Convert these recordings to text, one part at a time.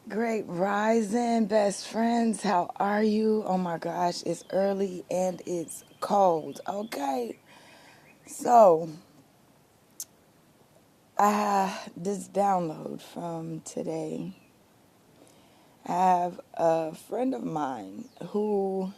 Great rising, best friends. How are you? Oh my gosh, it's early and it's cold. Okay, so I have this download from today. I have a friend of mine who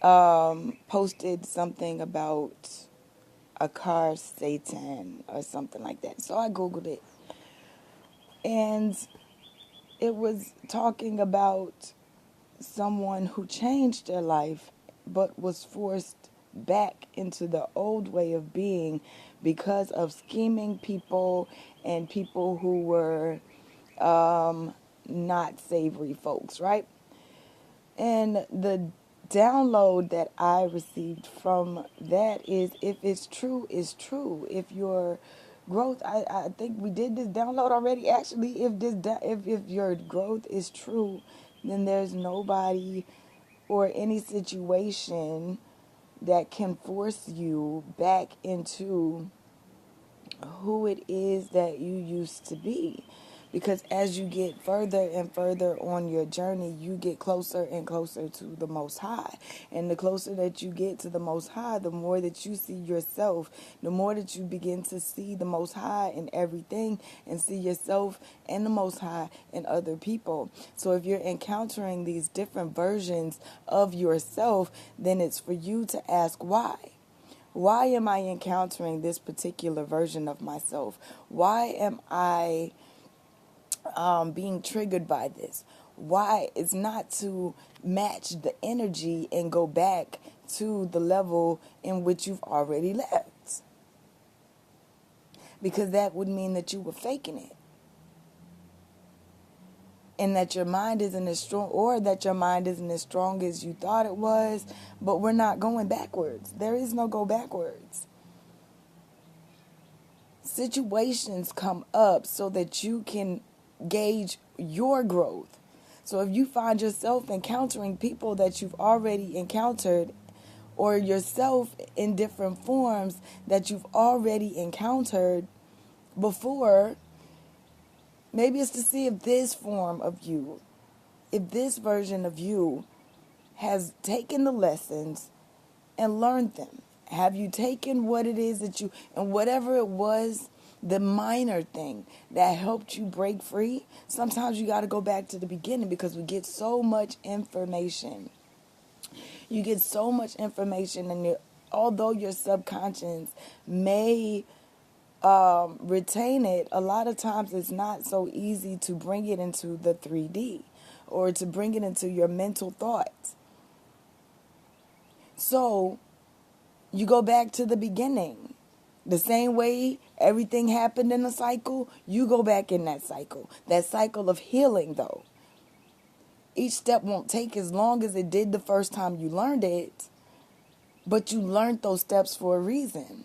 posted something about a car Satan or something like that. So I Googled it, and it was talking about someone who changed their life but was forced back into the old way of being because of scheming people and people who were not savory folks, right? And the download that I received from that is, if it's true, it's true. If your growth, I think we did this download already. Actually, if your growth is true, then there's nobody or any situation that can force you back into who it is that you used to be. Because as you get further and further on your journey, you get closer and closer to the Most High. And the closer that you get to the Most High, the more that you see yourself, the more that you begin to see the Most High in everything and see yourself and the Most High in other people. So if you're encountering these different versions of yourself, then it's for you to ask why. Why am I encountering this particular version of myself? Why am I being triggered by this? Why? It's not to match the energy and go back to the level in which you've already left. Because that would mean that you were faking it. And that your mind isn't as strong, or that your mind isn't as strong as you thought it was, but we're not going backwards. There is no go backwards. Situations come up so that you can gauge your growth. So if you find yourself encountering people that you've already encountered, or yourself in different forms that you've already encountered before, maybe it's to see if this form of you, if this version of you has taken the lessons and learned them. Have you taken what it is that you, and whatever it was, the minor thing that helped you break free? Sometimes you got to go back to the beginning, because we get so much information. You get so much information, and although your subconscious may retain it, a lot of times it's not so easy to bring it into the 3D or to bring it into your mental thoughts. So you go back to the beginning. The same way everything happened in a cycle, you go back in that cycle. That cycle of healing, though. Each step won't take as long as it did the first time you learned it, but you learned those steps for a reason.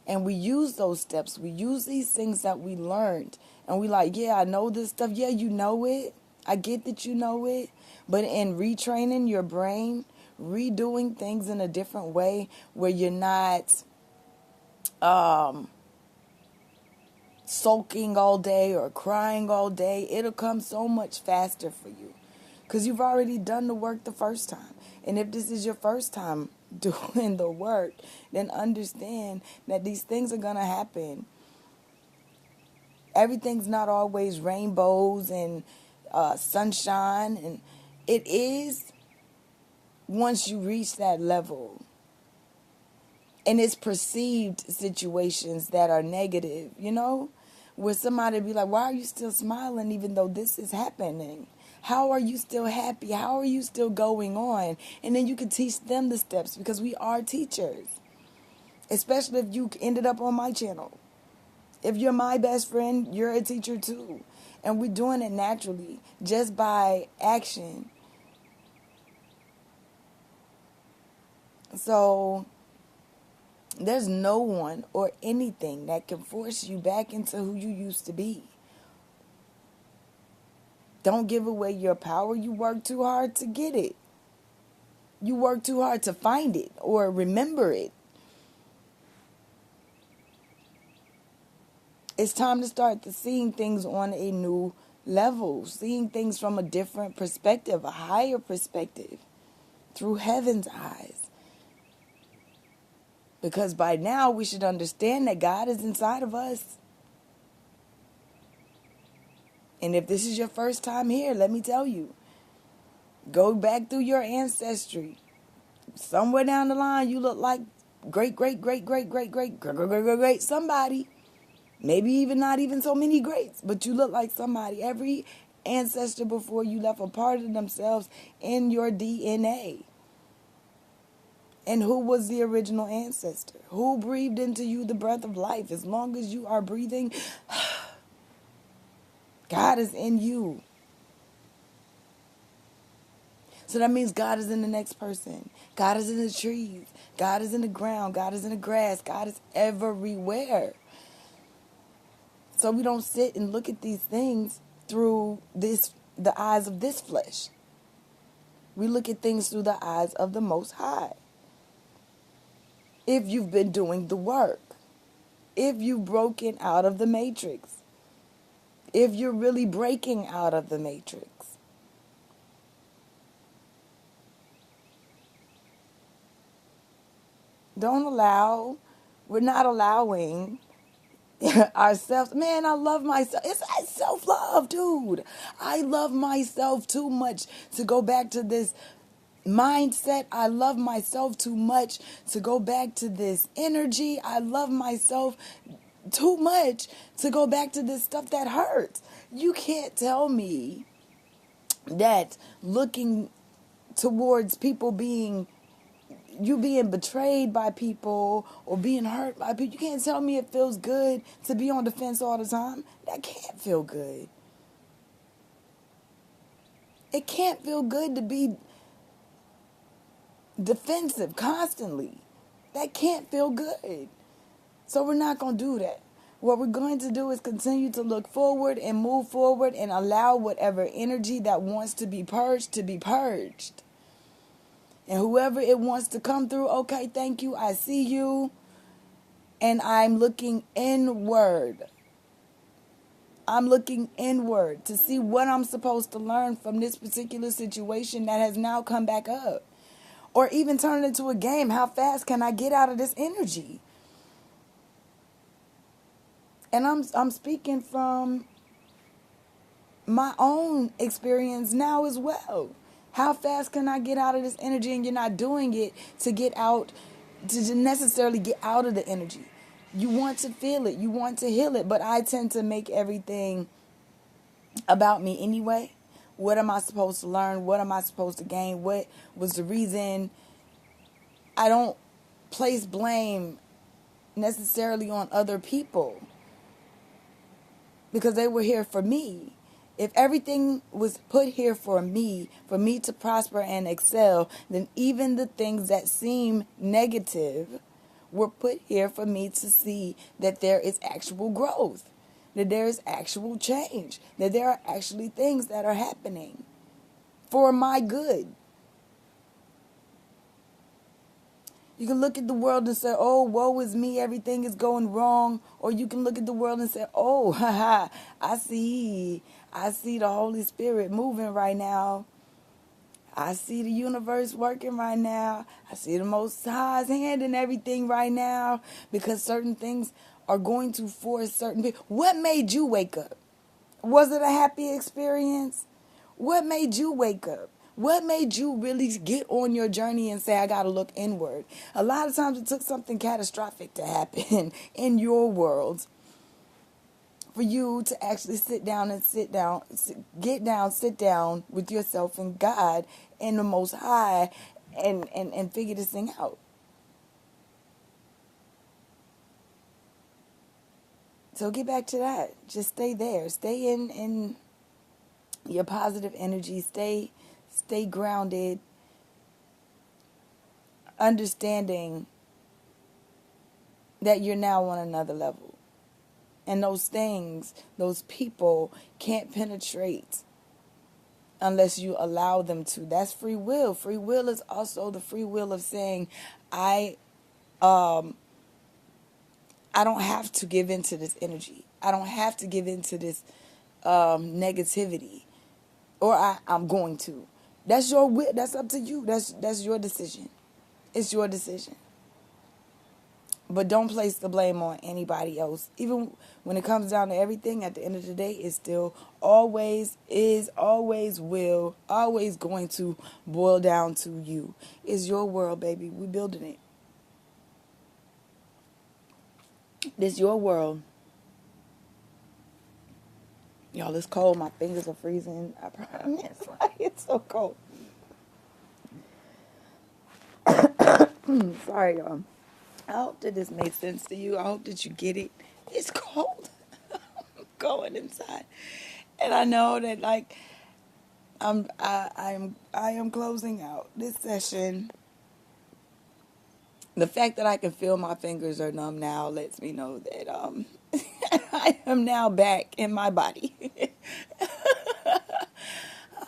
And we use those steps. We use these things that we learned. And we like, yeah, I know this stuff. Yeah, you know it. I get that you know it. But in retraining your brain, redoing things in a different way, where you're not sulking all day or crying all day, it'll come so much faster for you, because you've already done the work the first time. And if this is your first time doing the work, then understand that these things are going to happen. Everything's not always rainbows and sunshine, and it is once you reach that level. And it's perceived situations that are negative, where somebody be like, why are you still smiling even though this is happening? How are you still happy? How are you still going on? And then you can teach them the steps, because we are teachers. Especially if you ended up on my channel. If you're my best friend, you're a teacher too. And we're doing it naturally, just by action. So there's no one or anything that can force you back into who you used to be. Don't give away your power. You work too hard to get it. You work too hard to find it or remember it. It's time to start seeing things on a new level, seeing things from a different perspective, a higher perspective, through heaven's eyes. Because by now we should understand that God is inside of us. And if this is your first time here, let me tell you, go back through your ancestry. Somewhere down the line, you look like great, great, great, great, great, great, great, great, great, great somebody. Maybe even not even so many greats, but you look like somebody. Every ancestor before you left a part of themselves in your DNA. And who was the original ancestor? Who breathed into you the breath of life? As long as you are breathing, God is in you. So that means God is in the next person. God is in the trees. God is in the ground. God is in the grass. God is everywhere. So we don't sit and look at these things through the eyes of this flesh. We look at things through the eyes of the Most High. If you've been doing the work, if you've broken out of the matrix, if you're really breaking out of the matrix. We're not allowing ourselves. Man, I love myself. It's self-love, dude. I love myself too much to go back to this mindset. I love myself too much to go back to this energy. I love myself too much to go back to this stuff that hurts. You can't tell me that looking towards people being betrayed by people or being hurt by people. You can't tell me it feels good to be on the fence all the time. That can't feel good. It can't feel good to be defensive constantly. That can't feel good. So we're not going to do that. What we're going to do is continue to look forward and move forward and allow whatever energy that wants to be purged to be purged. And whoever it wants to come through, okay, thank you, I see you. And I'm looking inward. I'm looking inward to see what I'm supposed to learn from this particular situation that has now come back up. Or even turn it into a game. How fast can I get out of this energy? And I'm speaking from my own experience now as well. How fast can I get out of this energy? And you're not doing it to get out, to necessarily get out of the energy. You want to feel it. You want to heal it. But I tend to make everything about me anyway. What am I supposed to learn? What am I supposed to gain? What was the reason? I don't place blame necessarily on other people because they were here for me. If everything was put here for me to prosper and excel, then even the things that seem negative were put here for me to see that there is actual growth, that there is actual change, that there are actually things that are happening for my good. You can look at the world and say, oh, woe is me, everything is going wrong. Or you can look at the world and say, oh, haha, I see the Holy Spirit moving right now. I see the universe working right now. I see the Most High's hand in everything right now. Because certain things are going to force certain people. What made you wake up? Was it a happy experience? What made you wake up? What made you really get on your journey and say, I got to look inward? A lot of times it took something catastrophic to happen in your world for you to actually sit down with yourself and God and the Most High and figure this thing out. So get back to that. Just stay there. Stay in your positive energy. Stay grounded, understanding that you're now on another level. And those things, those people can't penetrate unless you allow them to. That's free will. Free will is also the free will of saying, I don't have to give into this energy. I don't have to give into this negativity, or I'm going to. That's up to you. That's your decision. It's your decision. But don't place the blame on anybody else. Even when it comes down to everything, at the end of the day, it's still always is, always will, always going to boil down to you. It's your world, baby. We building it. This your world. Y'all, it's cold. My fingers are freezing. I promise. Like, it's so cold. Sorry, y'all. I hope that this made sense to you. I hope that you get it. It's cold. I'm going inside. And I know that, like, I am closing out this session. The fact that I can feel my fingers are numb now lets me know that I am now back in my body.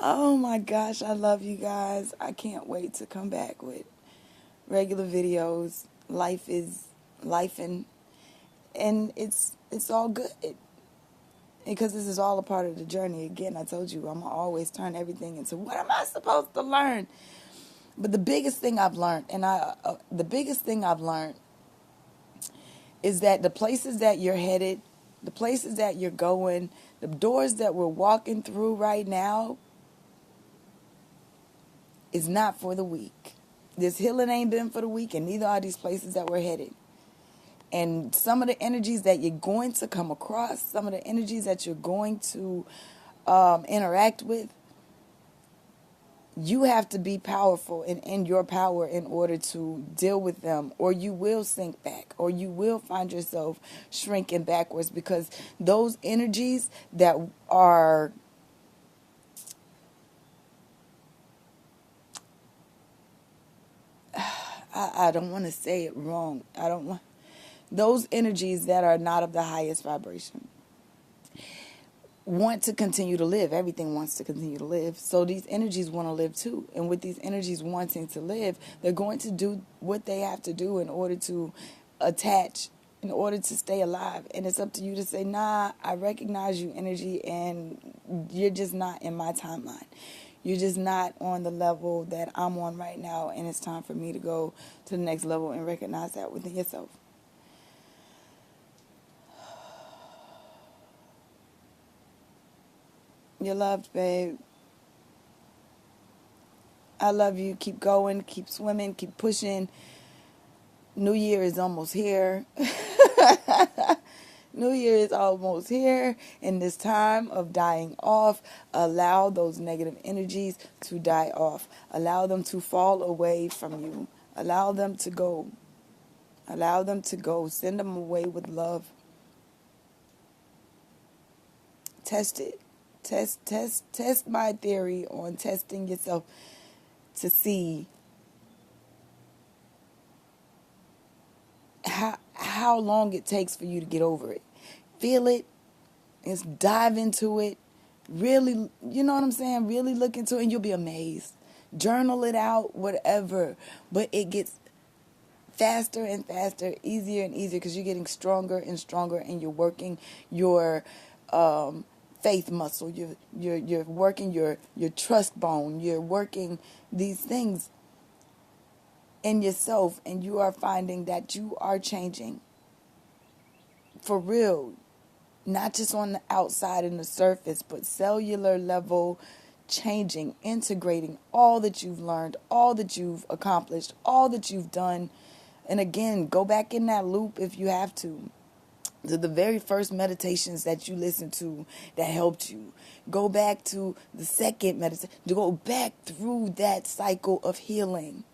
Oh my gosh, I love you guys. I can't wait to come back with regular videos. Life is life, and it's all good. Because this is all a part of the journey. Again, I told you, I'm going to always turn everything into what am I supposed to learn? But the biggest thing I've learned, is that the places that you're headed, the places that you're going, the doors that we're walking through right now is not for the weak. This healing ain't been for the weak, and neither are these places that we're headed. And some of the energies that you're going to come across, some of the energies that you're going to interact with, you have to be powerful and in your power in order to deal with them, or you will sink back, or you will find yourself shrinking backwards, because those energies that are I don't want to say it wrong. Those energies that are not of the highest vibration want to continue to live. Everything wants to continue to live. So these energies want to live too. And with these energies wanting to live, they're going to do what they have to do in order to attach, in order to stay alive. And it's up to you to say, nah, I recognize you, energy, and you're just not in my timeline. You're just not on the level that I'm on right now, and it's time for me to go to the next level and recognize that within yourself. You're loved, babe. I love you. Keep going, keep swimming, keep pushing. New Year is almost here. New Year is almost here. In this time of dying off, allow those negative energies to die off. Allow them to fall away from you. Allow them to go. Allow them to go. Send them away with love. Test it. Test my theory on testing yourself to see how long it takes for you to get over it. Feel it. And dive into it. Really, you know what I'm saying? Really look into it, and you'll be amazed. Journal it out, whatever. But it gets faster and faster, easier and easier, because you're getting stronger and stronger, and you're working your faith muscle. You're working your trust bone. You're working these things in yourself, and you are finding that you are changing for real, not just on the outside and the surface, but cellular level changing, integrating all that you've learned, all that you've accomplished, all that you've done. And again, go back in that loop if you have to the very first meditations that you listened to that helped you. Go back to the second meditation. Go back through that cycle of healing.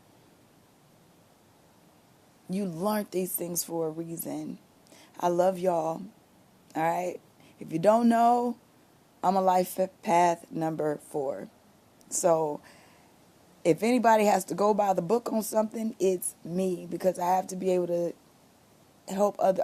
You learned these things for a reason. I love y'all. All right? If you don't know, I'm a life path number 4. So if anybody has to go by the book on something, it's me, because I have to be able to help other.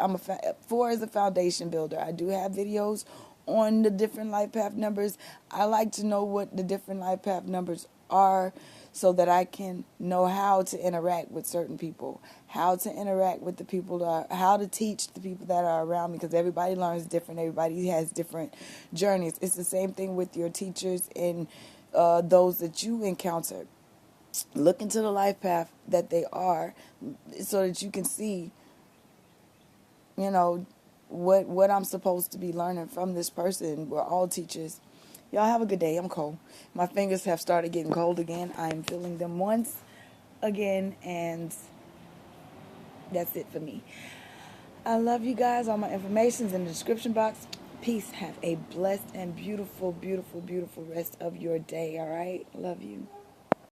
4 is a foundation builder. I do have videos on the different life path numbers. I like to know what the different life path numbers are, so that I can know how to interact with certain people, how to interact with the people that are, how to teach the people that are around me, because everybody learns different. Everybody has different journeys. It's the same thing with your teachers and those that you encounter. Look into the life path that they are, so that you can see, you know, what I'm supposed to be learning from this person. We're all teachers. Y'all have a good day. I'm cold. My fingers have started getting cold again. I'm feeling them once again, and that's it for me. I love you guys. All my information's in the description box. Peace. Have a blessed and beautiful, beautiful, beautiful rest of your day. All right? Love you.